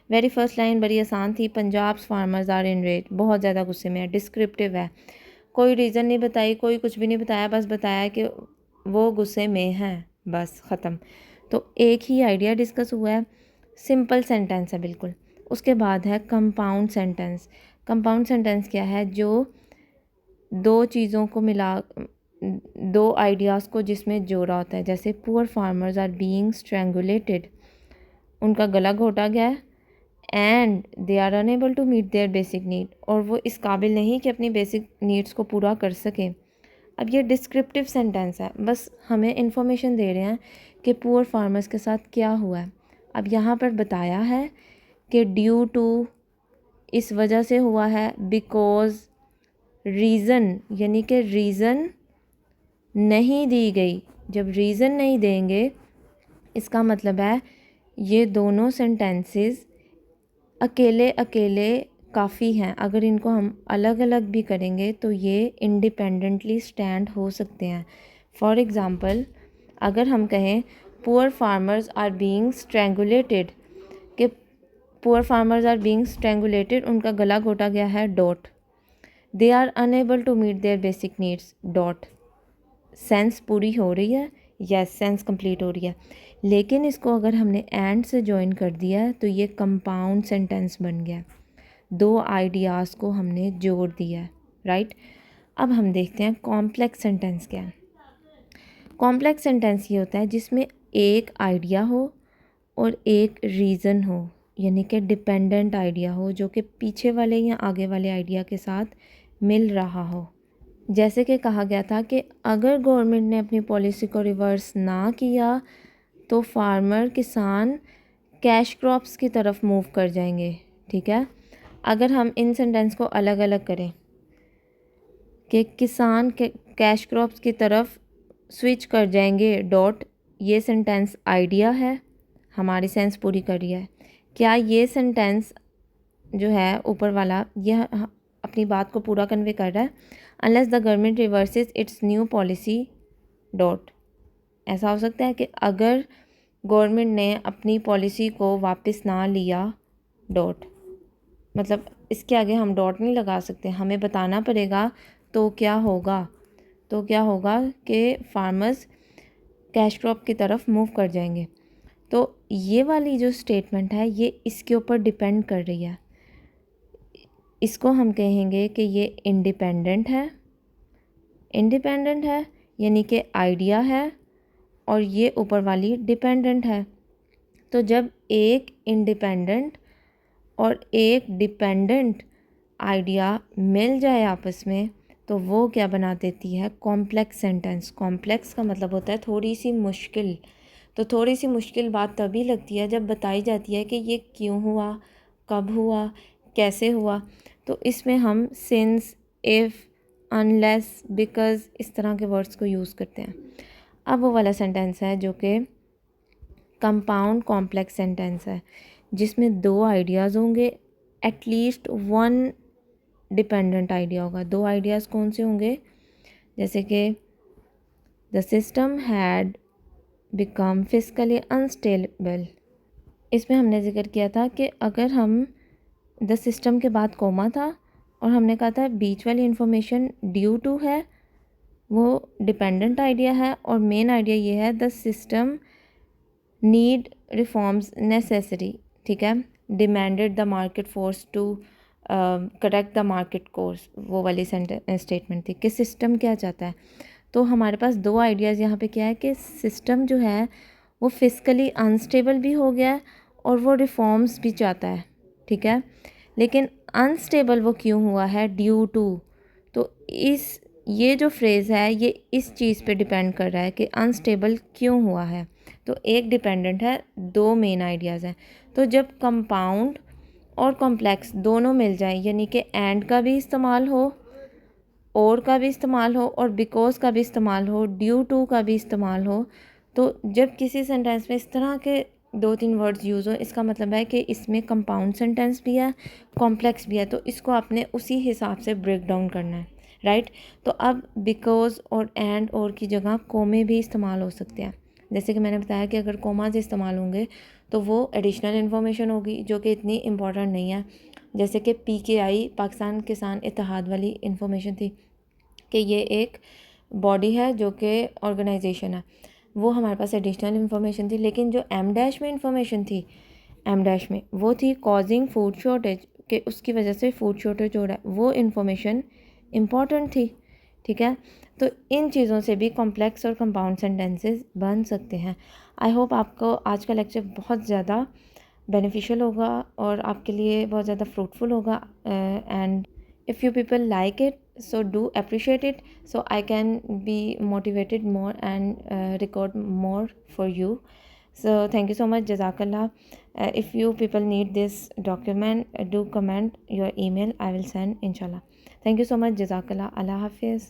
वेरी फर्स्ट लाइन बड़ी आसान थी, Punjab farmers are irate, बहुत ज़्यादा गुस्से में है। डिस्क्रिप्टिव है, कोई रीज़न नहीं बताई, कोई कुछ भी नहीं बताया, बस बताया कि वो गुस्से में हैं, बस ख़त्म। तो एक ही आइडिया डिस्कस हुआ है, सिंपल सेंटेंस है बिल्कुल। उसके बाद है कंपाउंड सेंटेंस। कंपाउंड सेंटेंस क्या है, जो दो चीज़ों को मिला, दो आइडियाज़ को जिसमें जोड़ा होता है। जैसे poor farmers are being strangulated, उनका गला घोटा गया है, and they are unable to meet their basic need, और वो इस काबिल नहीं कि अपनी बेसिक नीड्स को पूरा कर सकें। अब ये डिस्क्रिप्टिव सेंटेंस है, बस हमें इंफॉर्मेशन दे रहे हैं कि पुअर फार्मर्स के साथ क्या हुआ है। अब यहाँ पर बताया है कि ड्यू टू, इस वजह से हुआ है, बिकॉज, रीज़न, यानी कि रीज़न नहीं दी गई। जब रीज़न नहीं देंगे इसका मतलब है ये दोनों सेंटेंसेस अकेले अकेले काफ़ी हैं। अगर इनको हम अलग अलग भी करेंगे तो ये इंडिपेंडेंटली स्टैंड हो सकते हैं। फॉर एग्ज़ाम्पल अगर हम कहें poor farmers are being strangulated, कि poor farmers are being strangulated, उनका गला घोटा गया है, dot, they are unable to meet their basic needs, dot. Sense पूरी हो रही है, यस सेंस कंप्लीट हो रही है। लेकिन इसको अगर हमने एंड से जॉइन कर दिया है तो ये कंपाउंड सेंटेंस बन गया, दो आइडियाज़ को हमने जोड़ दिया, राइट। अब हम देखते हैं कॉम्प्लेक्स सेंटेंस क्या है। कॉम्प्लेक्स सेंटेंस ये होता है जिसमें एक आइडिया हो और एक रीज़न हो, यानी कि डिपेंडेंट आइडिया हो जो कि पीछे वाले या आगे वाले आइडिया के साथ मिल रहा हो। जैसे कि कहा गया था कि अगर गवर्नमेंट ने अपनी पॉलिसी को रिवर्स ना किया तो फार्मर, किसान कैश क्रॉप्स की तरफ मूव कर जाएंगे। ठीक है, अगर हम इन सेंटेंस को अलग अलग करें कि किसान के कैश क्रॉप्स की तरफ स्विच कर जाएंगे, डॉट, ये सेंटेंस आइडिया है, हमारी सेंस पूरी कर रही है। क्या ये सेंटेंस जो है ऊपर वाला यह अपनी बात को पूरा कन्वे कर रहा है, unless the government reverses it's new policy, dot. ऐसा हो सकता है कि अगर गवर्नमेंट ने अपनी पॉलिसी को वापस ना लिया, डॉट, मतलब इसके आगे हम डॉट नहीं लगा सकते, हमें बताना पड़ेगा तो क्या होगा, तो क्या होगा कि फार्मर्स कैश क्रॉप की तरफ मूव कर जाएंगे। तो ये वाली जो स्टेटमेंट है ये इसके ऊपर डिपेंड कर रही है। इसको हम कहेंगे कि ये इंडिपेंडेंट है, इंडिपेंडेंट है यानी कि आइडिया है और ये ऊपर वाली डिपेंडेंट है। तो जब एक इंडिपेंडेंट और एक डिपेंडेंट आइडिया मिल जाए आपस में तो वो क्या बना देती है, कॉम्प्लेक्स सेंटेंस। कॉम्प्लेक्स का मतलब होता है थोड़ी सी मुश्किल। तो थोड़ी सी मुश्किल बात तभी लगती है जब बताई जाती है कि ये क्यों हुआ, कब हुआ, कैसे हुआ। तो इसमें हम सिंस, इफ़, अनलेस, बिकॉज इस तरह के वर्ड्स को यूज़ करते हैं। अब वो वाला सेंटेंस है जो कि कंपाउंड कॉम्प्लेक्स सेंटेंस है, जिसमें दो आइडियाज़ होंगे, एटलीस्ट वन डिपेंडेंट आइडिया होगा। दो आइडियाज़ कौन से होंगे, जैसे कि the system had become physically unstable. इसमें हमने जिक्र किया था कि अगर हम द सिस्टम के बाद कोमा था और हमने कहा था बीच वाली इंफॉर्मेशन ड्यू टू है, वो डिपेंडेंट आइडिया है, और मेन आइडिया ये है the system need reforms necessary, ठीक है, demanded the market force to correct the market course, वो वाली स्टेटमेंट थी कि सिस्टम क्या चाहता है। तो हमारे पास दो आइडियाज़ यहाँ पे क्या है कि सिस्टम जो है वो फिजिकली अनस्टेबल भी हो गया है और वो रिफॉर्म्स भी चाहता है, ठीक है, लेकिन अनस्टेबल वो क्यों हुआ है, ड्यू टू। तो ये जो फ्रेज़ है ये इस चीज़ पे डिपेंड कर रहा है कि अनस्टेबल क्यों हुआ है। तो एक डिपेंडेंट है, दो मेन आइडियाज़ हैं। तो जब कंपाउंड और कॉम्प्लेक्स दोनों मिल जाए, यानी कि एंड का भी इस्तेमाल हो, और का भी इस्तेमाल हो, और बिकॉज का भी इस्तेमाल हो, ड्यू टू का भी इस्तेमाल हो, तो जब किसी सेंटेंस में इस तरह के दो तीन वर्ड्स यूज़ हो, इसका मतलब है कि इसमें कंपाउंड सेंटेंस भी है, कॉम्प्लेक्स भी है। तो इसको आपने उसी हिसाब से ब्रेक डाउन करना है, राइट। तो अब बिकॉज और एंड और की जगह कोमे भी इस्तेमाल हो सकते हैं। जैसे कि मैंने बताया कि अगर कोमाज इस्तेमाल होंगे तो वो एडिशनल इन्फॉर्मेशन होगी जो कि इतनी इम्पॉर्टेंट नहीं है। जैसे कि PKI, पाकिस्तान किसान इत्तेहाद वाली इन्फॉर्मेशन थी कि ये एक बॉडी है जो कि ऑर्गेनाइजेशन है, वो हमारे पास एडिशनल इन्फॉर्मेशन थी। लेकिन जो M- में इन्फॉर्मेशन थी, M- में वो थी कॉजिंग फूड शॉर्टेज, कि उसकी वजह से फूड शॉर्टेज हो रहा है, वो इन्फॉर्मेशन इम्पॉर्टेंट थी, ठीक है। तो इन चीज़ों से भी कॉम्प्लेक्स और कंपाउंड सेंटेंसेस बन सकते हैं। आई होप आपको आज का लेक्चर बहुत ज़्यादा बेनिफिशियल होगा और आपके लिए बहुत ज़्यादा फ्रूटफुल होगा, and if you people like it so do appreciate it so I can be motivated more and record more for you. So thank you so much, jazakallah. If you people need this document, do comment your email, I will send inshallah. Thank you so much, jazakallah. Allah hafiz.